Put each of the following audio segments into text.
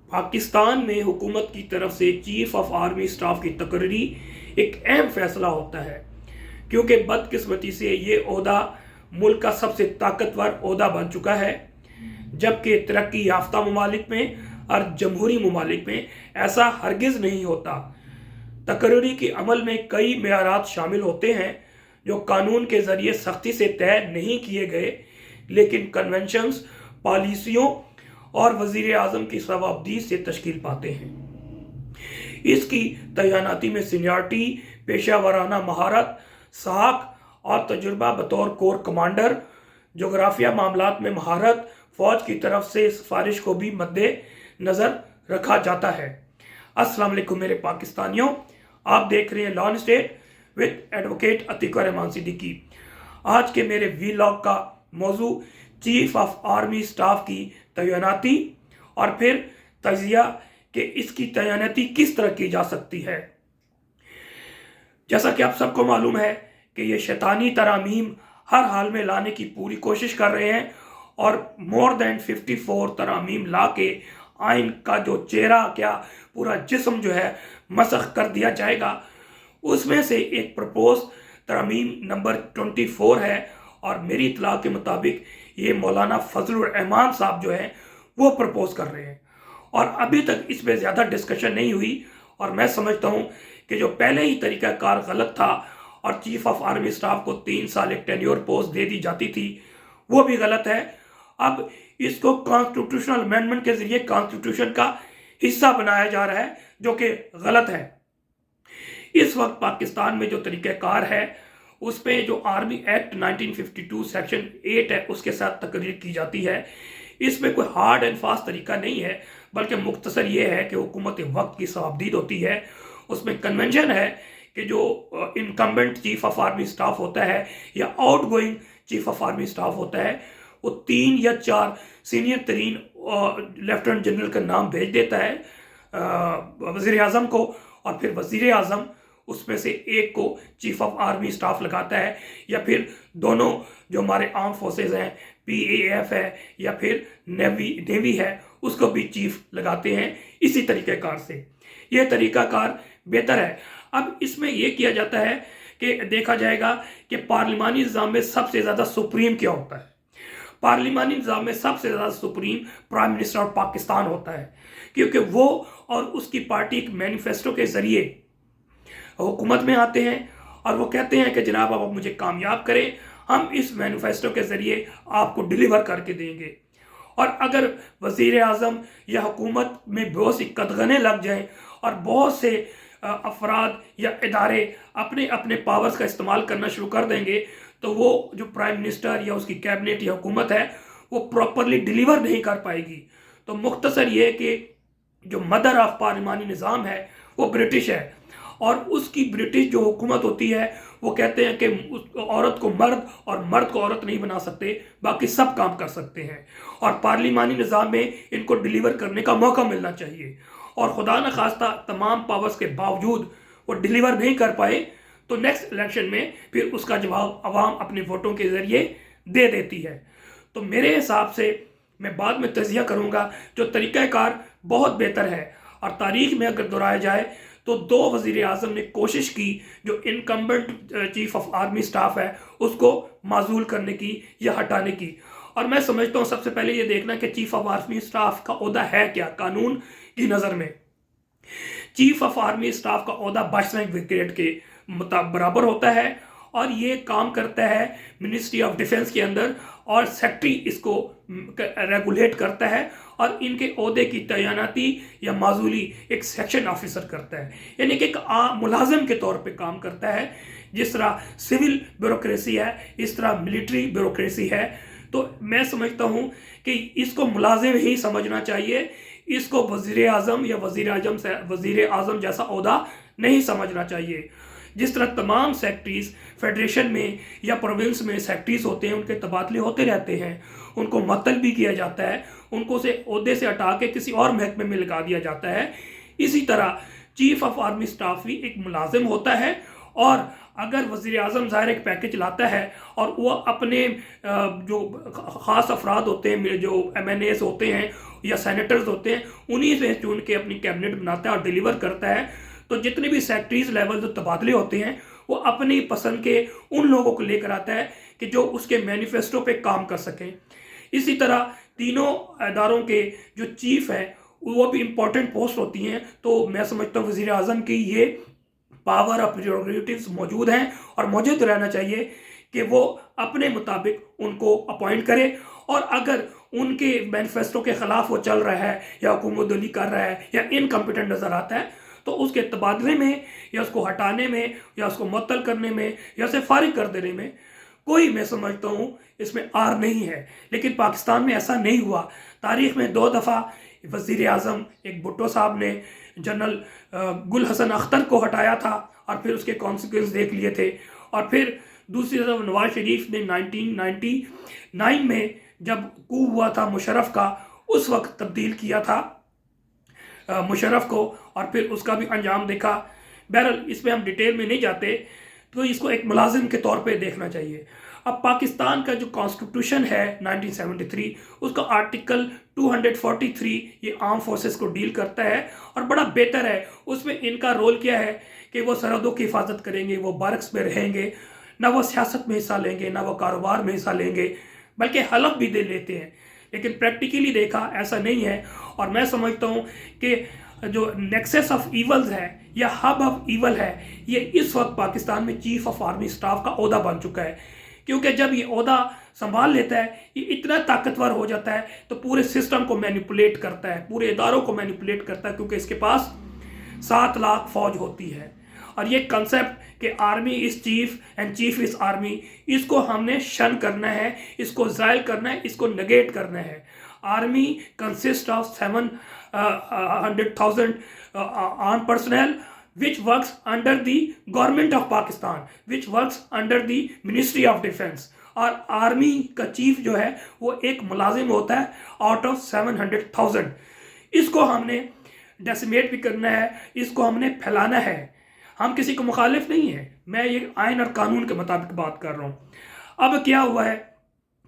پاکستان میں حکومت کی طرف سے چیف آف آرمی سٹاف کی تقرری ایک اہم فیصلہ ہوتا ہے، کیونکہ بدقسمتی سے یہ عہدہ ملک کا سب سے طاقتور عہدہ بن چکا ہے، جبکہ ترقی یافتہ ممالک میں اور جمہوری ممالک میں ایسا ہرگز نہیں ہوتا۔ تقرری کے عمل میں کئی معیارات شامل ہوتے ہیں جو قانون کے ذریعے سختی سے طے نہیں کیے گئے، لیکن کنونشنز، پالیسیوں اور وزیر اعظم کی صوابدید سے تشکیل پاتے ہیں۔ اس کی تعیناتی میں سینیارٹی، پیشہ ورانہ مہارت، ساکھ اور تجربہ بطور کور کمانڈر، جغرافیہ معاملات میں مہارت، فوج کی طرف سے سفارش کو بھی مد نظر رکھا جاتا ہے۔ السلام علیکم میرے پاکستانیوں، آپ دیکھ رہے ہیں law and state with advocate Atiq ur Rahman Siddiqui. آج کے میرے ویلاگ کا موضوع چیف آف آرمی سٹاف کی تعیناتی اور پھر تجزیہ کہ اس کی تعیناتی کس طرح کی جا سکتی ہے۔ جیسا کہ آپ سب کو معلوم ہے کہ یہ شیطانی ترامیم ہر حال میں لانے کی پوری کوشش کر رہے ہیں، اور مور دین 54 ترامیم لا کے آئین کا جو چہرہ کیا پورا جسم جو ہے مسخ کر دیا جائے گا۔ اس میں سے ایک پرپوز ترامیم نمبر 24 ہے، اور میری اطلاع کے مطابق یہ مولانا فضل الرحمان صاحب جو ہیں وہ پرپوز کر رہے ہیں، اور ابھی تک اس پہ زیادہ ڈسکشن نہیں ہوئی۔ اور میں سمجھتا ہوں کہ جو پہلے ہی طریقہ کار غلط تھا اور چیف آف آرمی سٹاف کو 3 سال ایک ٹینیور پوسٹ دے دی جاتی تھی، وہ بھی غلط ہے۔ اب اس کو کانسٹیٹیوشنل امینڈمنٹ کے ذریعے کانسٹیٹیوشن کا حصہ بنایا جا رہا ہے، جو کہ غلط ہے۔ اس وقت پاکستان میں جو طریقہ کار ہے، اس پہ جو آرمی ایکٹ 1952 سیکشن 8 ہے، اس کے ساتھ تقریر کی جاتی ہے۔ اس میں کوئی ہارڈ اینڈ فاسٹ طریقہ نہیں ہے، بلکہ مختصر یہ ہے کہ حکومت وقت کی صوابدید ہوتی ہے۔ اس میں کنونشن ہے کہ جو incumbent chief of army staff ہوتا ہے یا out going chief of army staff ہوتا ہے، وہ 3 یا 4 سینئر ترین لیفٹیننٹ جنرل کا نام بھیج دیتا ہے وزیر اعظم کو، اور پھر وزیر اعظم اس میں سے ایک کو چیف آف آرمی سٹاف لگاتا ہے، یا پھر دونوں جو ہمارے آرم فورسز ہیں، PAF ہے یا پھر نیوی ہے، اس کو بھی چیف لگاتے ہیں۔ اسی طریقہ کار سے یہ طریقہ کار بہتر ہے۔ اب اس میں یہ کیا جاتا ہے کہ دیکھا جائے گا کہ پارلیمانی نظام میں سب سے زیادہ سپریم کیا ہوتا ہے۔ پارلیمانی نظام میں سب سے زیادہ supreme prime minister of Pakistan ہوتا ہے، کیونکہ وہ اور اس کی پارٹی ایک مینیفیسٹو کے ذریعے حکومت میں آتے ہیں، اور وہ کہتے ہیں کہ جناب آپ مجھے کامیاب کریں، ہم اس مینیفیسٹو کے ذریعے آپ کو ڈیلیور کر کے دیں گے۔ اور اگر وزیر اعظم یا حکومت میں بہت سی قدغنیں لگ جائیں اور بہت سے افراد یا ادارے اپنے اپنے پاورز کا استعمال کرنا شروع کر دیں گے، تو وہ جو پرائم منسٹر یا اس کی کیبنٹ یا حکومت ہے وہ پراپرلی ڈیلیور نہیں کر پائے گی۔ تو مختصر یہ کہ جو مدر آف پارلیمانی نظام ہے وہ برٹش ہے، اور اس کی برٹش جو حکومت ہوتی ہے وہ کہتے ہیں کہ عورت کو مرد اور مرد کو عورت نہیں بنا سکتے، باقی سب کام کر سکتے ہیں، اور پارلیمانی نظام میں ان کو ڈیلیور کرنے کا موقع ملنا چاہیے۔ اور خدا نخواستہ تمام پاورز کے باوجود وہ ڈیلیور نہیں کر پائے، تو نیکسٹ الیکشن میں پھر اس کا جواب عوام اپنے ووٹوں کے ذریعے دے دیتی ہے۔ تو میرے حساب سے میں بعد میں تجزیہ کروں گا، جو طریقہ کار بہت بہتر ہے، اور تاریخ میں اگر دہرایا جائے تو 2 وزیر اعظم نے کوشش کی جو incumbent chief of army staff ہے اس کو معزول کرنے کی یا ہٹانے کی۔ اور میں سمجھتا ہوں سب سے پہلے یہ دیکھنا کہ چیف آف آرمی سٹاف کا عہدہ ہے کیا قانون کی نظر میں۔ چیف آف آرمی سٹاف کا عہدہ بائس رینک بریگیڈ کے برابر ہوتا ہے، اور یہ کام کرتا ہے منسٹری آف ڈیفنس کے اندر، اور سیکٹری اس کو ریگولیٹ کرتا ہے، اور ان کے عہدے کی تعیناتی یا معزولی ایک سیکشن آفیسر کرتا ہے، یعنی کہ ایک عام ملازم کے طور پہ کام کرتا ہے۔ جس طرح سول بیوروکریسی ہے، اس طرح ملٹری بیوروکریسی ہے۔ تو میں سمجھتا ہوں کہ اس کو ملازم ہی سمجھنا چاہیے، اس کو وزیر اعظم یا وزیر اعظم جیسا عہدہ نہیں سمجھنا چاہیے۔ جس طرح تمام سیکٹریز فیڈریشن میں یا پروونس میں سیکٹریز ہوتے ہیں، ان کے تبادلے ہوتے رہتے ہیں، ان کو معطل بھی کیا جاتا ہے، ان کو عہدے سے ہٹا کے کسی اور محکمے میں لگا دیا جاتا ہے۔ اسی طرح چیف آف آرمی سٹاف بھی ایک ملازم ہوتا ہے، اور اگر وزیر اعظم ظاہر ایک پیکج لاتا ہے اور وہ اپنے جو خاص افراد ہوتے ہیں، جو ایم این ایز ہوتے ہیں یا سینیٹرز ہوتے ہیں، انہی سے چن کے اپنی کیبنٹ بناتا ہے اور ڈیلیور کرتا ہے، تو جتنے بھی سیکٹریز لیول جو تبادلے ہوتے ہیں وہ اپنی پسند کے ان لوگوں کو لے کر آتا ہے کہ جو اس کے مینیفیسٹو پہ کام کر سکیں۔ اسی طرح تینوں اداروں کے جو چیف ہیں وہ بھی امپورٹنٹ پوسٹ ہوتی ہیں، تو میں سمجھتا ہوں وزیر اعظم کی یہ پاور اور پریروگیٹیوز موجود ہیں اور موجود رہنا چاہیے کہ وہ اپنے مطابق ان کو اپوائنٹ کرے، اور اگر ان کے مینیفیسٹو کے خلاف وہ چل رہا ہے یا حکومت دلی کر رہا ہے یا انکمپیٹنٹ نظر آتا ہے تو اس کے تبادلے میں یا اس کو ہٹانے میں یا اس کو معطل کرنے میں یا اسے فارغ کر دینے میں کوئی، میں سمجھتا ہوں اس میں آر نہیں ہے۔ لیکن پاکستان میں ایسا نہیں ہوا۔ تاریخ میں 2 دفعہ وزیر اعظم ایک بھٹو صاحب نے جنرل گل حسن اختر کو ہٹایا تھا اور پھر اس کے کانسیکوینس دیکھ لیے تھے، اور پھر دوسری طرف نواز شریف نے 1999 میں جب کو ہوا تھا مشرف کا، اس وقت تبدیل کیا تھا مشرف کو، اور پھر اس کا بھی انجام دیکھا۔ بہرحال اس میں ہم ڈیٹیل میں نہیں جاتے، تو اس کو ایک ملازم کے طور پہ دیکھنا چاہیے۔ اب پاکستان کا جو کانسٹیٹیوشن ہے 1973، اس کا آرٹیکل 243 یہ آرم فورسز کو ڈیل کرتا ہے اور بڑا بہتر ہے۔ اس میں ان کا رول کیا ہے کہ وہ سرحدوں کی حفاظت کریں گے، وہ بارکس میں رہیں گے، نہ وہ سیاست میں حصہ لیں گے، نہ وہ کاروبار میں حصہ لیں گے، بلکہ حلف بھی دے لیتے ہیں۔ لیکن پریکٹیکلی دیکھا ایسا نہیں ہے، اور میں سمجھتا ہوں کہ جو نیکسس آف ایولز ہے یا ہب آف ایول ہے، یہ اس وقت پاکستان میں چیف آف آرمی سٹاف کا عہدہ بن چکا ہے، کیونکہ جب یہ عہدہ سنبھال لیتا ہے یہ اتنا طاقتور ہو جاتا ہے تو پورے سسٹم کو مینیپولیٹ کرتا ہے، پورے اداروں کو مینیپولیٹ کرتا ہے، کیونکہ اس کے پاس 7 لاکھ فوج ہوتی ہے۔ اور یہ کنسیپٹ کہ army is chief and chief is army, اس کو ہم نے شن کرنا ہے، اس کو زائل کرنا ہے، اس کو نگیٹ کرنا ہے۔ Army consist of 700,000 armed personnel which works under the government of Pakistan, which works under the Ministry of Defense، اور آرمی کا چیف جو ہے وہ ایک ملازم ہوتا ہے آؤٹ آف 700,000۔ اس کو ہم نے ڈیسیمیٹ بھی کرنا ہے، اس کو ہم نے پھیلانا ہے۔ ہم کسی کو مخالف نہیں ہیں، میں یہ آئین اور قانون کے مطابق بات کر رہا ہوں۔ اب کیا ہوا ہے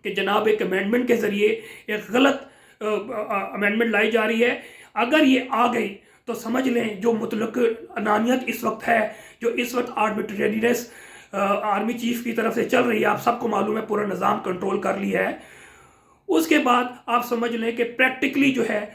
کہ جناب ایک امینڈمنٹ کے ذریعے ایک غلط امینڈمنٹ لائی جا رہی ہے۔ اگر یہ آ گئی تو سمجھ لیں جو مطلق انانیت اس وقت ہے، جو اس وقت آربیٹرینس آرمی چیف کی طرف سے چل رہی ہے، آپ سب کو معلوم ہے، پورا نظام کنٹرول کر لیا ہے۔ اس کے بعد آپ سمجھ لیں کہ پریکٹیکلی جو ہے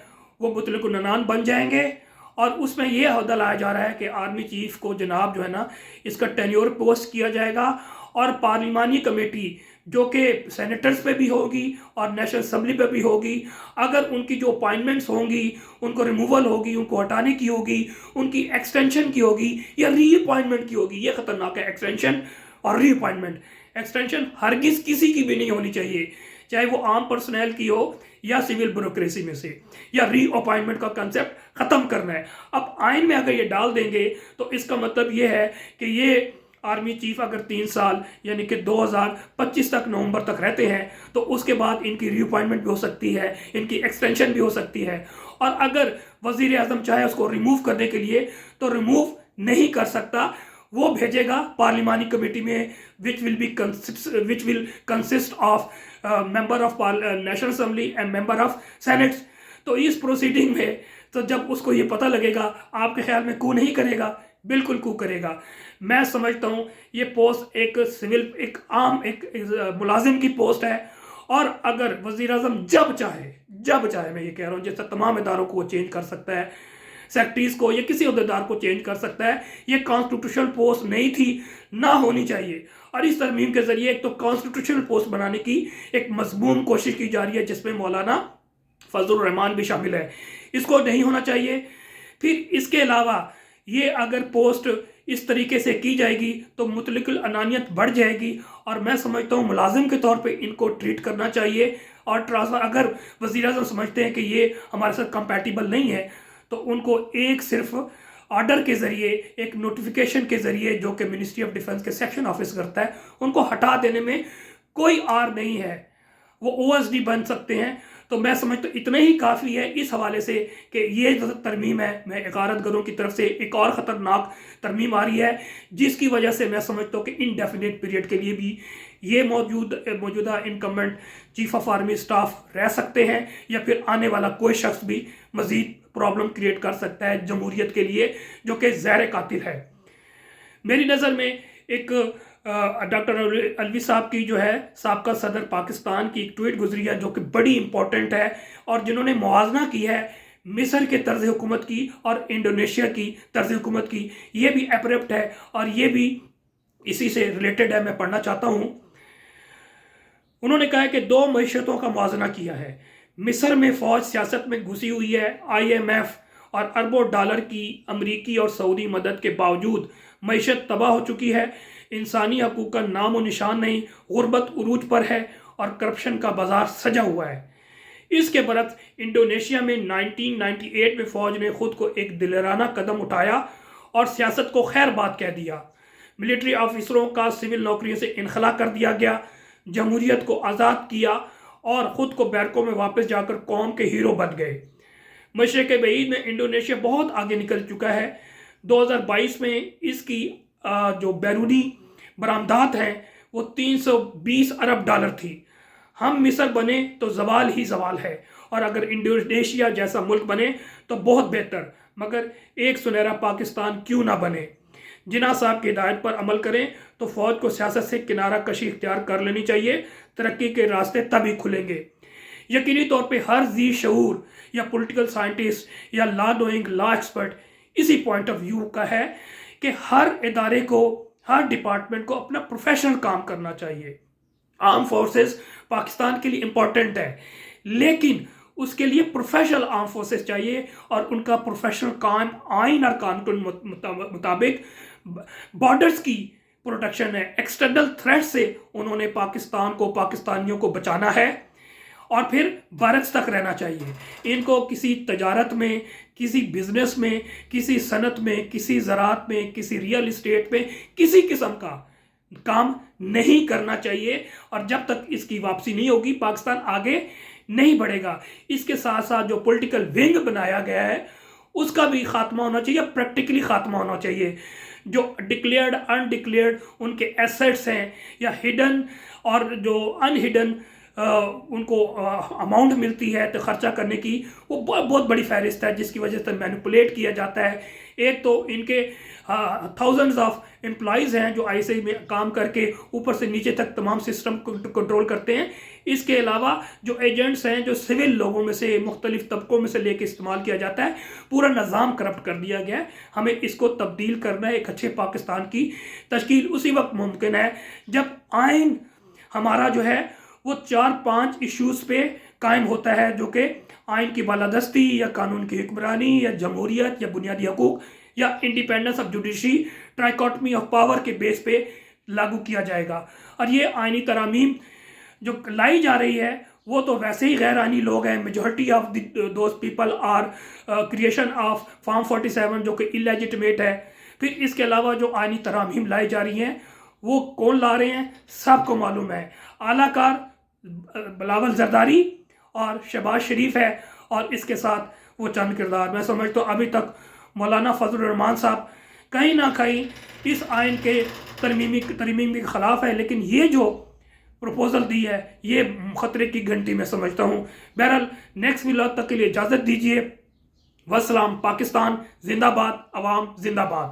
وہ مطلق العنان بن جائیں گے، اور اس میں یہ عہدہ لایا جا رہا ہے کہ آرمی چیف کو جناب جو ہے نا اس کا ٹینیور پوسٹ کیا جائے گا، اور پارلیمانی کمیٹی جو کہ سینیٹرز پہ بھی ہوگی اور نیشنل اسمبلی پہ بھی ہوگی، اگر ان کی جو اپائنٹمنٹس ہوں گی، ان کو ریموول ہوگی، ان کو ہٹانے کی ہوگی، ان کی ایکسٹینشن کی ہوگی یا ری اپائنٹمنٹ کی ہوگی۔ یہ خطرناک ہے، ایکسٹینشن اور ری اپائنٹمنٹ۔ ایکسٹینشن ہرگز کسی کی بھی نہیں ہونی چاہیے، چاہے وہ عام پرسنل کی ہو یا سول بیوروکریسی میں سے، یا ری اپائنٹمنٹ کا کنسیپٹ ختم کرنا ہے۔ اب آئین میں اگر یہ ڈال دیں گے تو اس کا مطلب یہ ہے کہ یہ آرمی چیف اگر 3 سال یعنی کہ 2025 تک نومبر تک رہتے ہیں تو اس کے بعد ان کی ری اپائنٹمنٹ بھی ہو سکتی ہے، ان کی ایکسٹینشن بھی ہو سکتی ہے، اور اگر وزیر اعظم چاہے اس کو ریموو کرنے کے لیے تو ریموو نہیں کر سکتا، وہ بھیجے گا پارلیمانی کمیٹی میں which will consist of member of national assembly and member of senate. تو اس پروسیڈنگ میں تو جب اس کو یہ پتہ لگے گا، آپ کے خیال میں کو نہیں کرے گا؟ بالکل کو کرے گا۔ میں سمجھتا ہوں یہ پوسٹ ایک سول ایک عام ایک ملازم کی پوسٹ ہے، اور اگر وزیر اعظم جب چاہے میں یہ کہہ رہا ہوں، جیسا تمام اداروں کو وہ چینج کر سکتا ہے، سیکٹریز کو یا کسی عہدیدار کو چینج کر سکتا ہے، یہ کانسٹیٹیوشنل پوسٹ نہیں تھی، نہ ہونی چاہیے۔ اور اس ترمیم کے ذریعے ایک تو کانسٹیٹیوشنل پوسٹ بنانے کی ایک مضمون کوشش کی جا رہی ہے، جس میں مولانا فضل الرحمان بھی شامل ہے، اس کو نہیں ہونا چاہیے۔ پھر اس کے علاوہ یہ اگر پوسٹ اس طریقے سے کی جائے گی تو مطلق العنانیت بڑھ جائے گی، اور میں سمجھتا ہوں ملازم کے طور پہ ان کو ٹریٹ کرنا چاہیے، اور ٹرانسفر اگر وزیر اعظم سمجھتے ہیں کہ یہ ہمارے ساتھ کمپیٹیبل نہیں ہے تو ان کو ایک صرف آرڈر کے ذریعے، ایک نوٹیفیکیشن کے ذریعے جو کہ منسٹری آف ڈیفنس کے سیکشن آفس کرتا ہے، ان کو ہٹا دینے میں کوئی آر نہیں ہے۔ وہ او ایس ڈی بن سکتے ہیں، تو میں سمجھتا ہوں اتنا ہی کافی ہے اس حوالے سے کہ یہ جو ترمیم ہے میں غارت گروں کی طرف سے ایک اور خطرناک ترمیم آ رہی ہے، جس کی وجہ سے میں سمجھتا ہوں کہ انڈیفینٹ پیریڈ کے لیے بھی یہ موجودہ incumbent chief of army staff رہ سکتے ہیں، یا پھر آنے والا کوئی شخص بھی مزید پرابلم کریٹ کر سکتا ہے جمہوریت کے لیے، جو کہ زہر قاتل ہے۔ میری نظر میں ایک ڈاکٹر الوی صاحب کی جو ہے سابقہ صدر پاکستان کی ایک ٹویٹ گزری ہے جو کہ بڑی امپورٹنٹ ہے، اور جنہوں نے موازنہ کی ہے مصر کے طرز حکومت کی اور انڈونیشیا کی طرز حکومت کی، یہ بھی اپرپٹ ہے اور یہ بھی اسی سے ریلیٹڈ ہے، میں پڑھنا چاہتا ہوں۔ انہوں نے کہا ہے کہ 2 معیشتوں کا موازنہ کیا ہے۔ مصر میں فوج سیاست میں گھسی ہوئی ہے، IMF اور اربوں ڈالر کی امریکی اور سعودی مدد کے باوجود معیشت تباہ ہو چکی ہے، انسانی حقوق کا نام و نشان نہیں، غربت عروج پر ہے اور کرپشن کا بازار سجا ہوا ہے۔ اس کے برعکس انڈونیشیا میں 1998 میں فوج نے خود کو ایک دلیرانہ قدم اٹھایا اور سیاست کو خیر بات کہہ دیا، ملٹری آفیسروں کا سول نوکریوں سے انخلا کر دیا گیا، جمہوریت کو آزاد کیا اور خود کو بیرکوں میں واپس جا کر قوم کے ہیرو بن گئے۔ مشرق بعید میں انڈونیشیا بہت آگے نکل چکا ہے۔ 2022 میں اس کی جو بیرونی برآمدات ہیں وہ 320 ارب ڈالر تھی۔ ہم مصر بنے تو زوال ہی زوال ہے، اور اگر انڈونیشیا جیسا ملک بنے تو بہت بہتر، مگر ایک سنہرا پاکستان کیوں نہ بنے۔ جناح صاحب کی ہدایت پر عمل کریں تو فوج کو سیاست سے کنارہ کشی اختیار کر لینی چاہیے، ترقی کے راستے تبھی کھلیں گے۔ یقینی طور پہ ہر ذی شعور یا پولیٹیکل سائنٹسٹ یا لا ڈوئنگ لا ایکسپرٹ اسی پوائنٹ آف ویو کا ہے کہ ہر ادارے کو، ہر ڈپارٹمنٹ کو اپنا پروفیشنل کام کرنا چاہیے۔ آرم فورسز پاکستان کے لیے امپورٹنٹ ہے، لیکن اس کے لیے پروفیشنل آرم فورسز چاہیے، اور ان کا پروفیشنل کام آئین اور قانون مطابق بارڈرز کی پروٹیکشن ہے۔ ایکسٹرنل تھریٹ سے انہوں نے پاکستان کو، پاکستانیوں کو بچانا ہے، اور پھر برعکس تک رہنا چاہیے۔ ان کو کسی تجارت میں، کسی بزنس میں، کسی صنعت میں، کسی زراعت میں، کسی ریئل اسٹیٹ میں کسی قسم کا کام نہیں کرنا چاہیے، اور جب تک اس کی واپسی نہیں ہوگی پاکستان آگے نہیں بڑھے گا۔ اس کے ساتھ ساتھ جو پولیٹیکل ونگ بنایا گیا ہے اس کا بھی خاتمہ ہونا چاہیے، پریکٹیکلی خاتمہ ہونا چاہیے۔ جو ڈکلیئرڈ ان ڈکلیئرڈ ان کے ایسیٹس ہیں یا ہڈن اور جو ان ہڈن ان کو اماؤنٹ ملتی ہے تو خرچہ کرنے کی، وہ بہت بڑی فہرست ہے جس کی وجہ سے مینیپولیٹ کیا جاتا ہے۔ ایک تو ان کے تھاؤزنڈز آف امپلائیز ہیں جو ICI میں کام کر کے اوپر سے نیچے تک تمام سسٹم کو کنٹرول کرتے ہیں۔ اس کے علاوہ جو ایجنٹس ہیں جو سول لوگوں میں سے، مختلف طبقوں میں سے لے کے استعمال کیا جاتا ہے، پورا نظام کرپٹ کر دیا گیا ہے۔ ہمیں اس کو تبدیل کرنا ہے، ایک اچھے پاکستان کی تشکیل اسی وقت ممکن ہے جب آئین ہمارا جو ہے وہ 4-5 ایشوز پہ قائم ہوتا ہے، جو کہ آئین کی بالادستی یا قانون کی حکمرانی یا جمہوریت یا بنیادی حقوق یا independence of judiciary, trichotomy of power کے بیس پہ لاگو کیا جائے گا۔ اور یہ آئینی ترامیم جو لائی جا رہی ہے وہ تو ویسے ہی غیر آئینی لوگ ہیں، majority of those people are creation of form 47 جو کہ اللیجٹمیٹ ہے۔ پھر اس کے علاوہ جو آئینی ترامیم لائی جا رہی ہیں وہ کون لا رہے ہیں سب کو معلوم ہے۔ اعلیٰ کار بلاول زرداری اور شہباز شریف ہے، اور اس کے ساتھ وہ چند کردار۔ میں سمجھتا ہوں ابھی تک مولانا فضل الرحمان صاحب کہیں نہ کہیں اس آئین کے ترمیم کے خلاف ہے، لیکن یہ جو پروپوزل دی ہے یہ خطرے کی گھنٹی میں سمجھتا ہوں۔ بہرحال نیکسٹ ولاگ تک کے لیے اجازت دیجیے۔ والسلام۔ پاکستان زندہ باد، عوام زندہ باد۔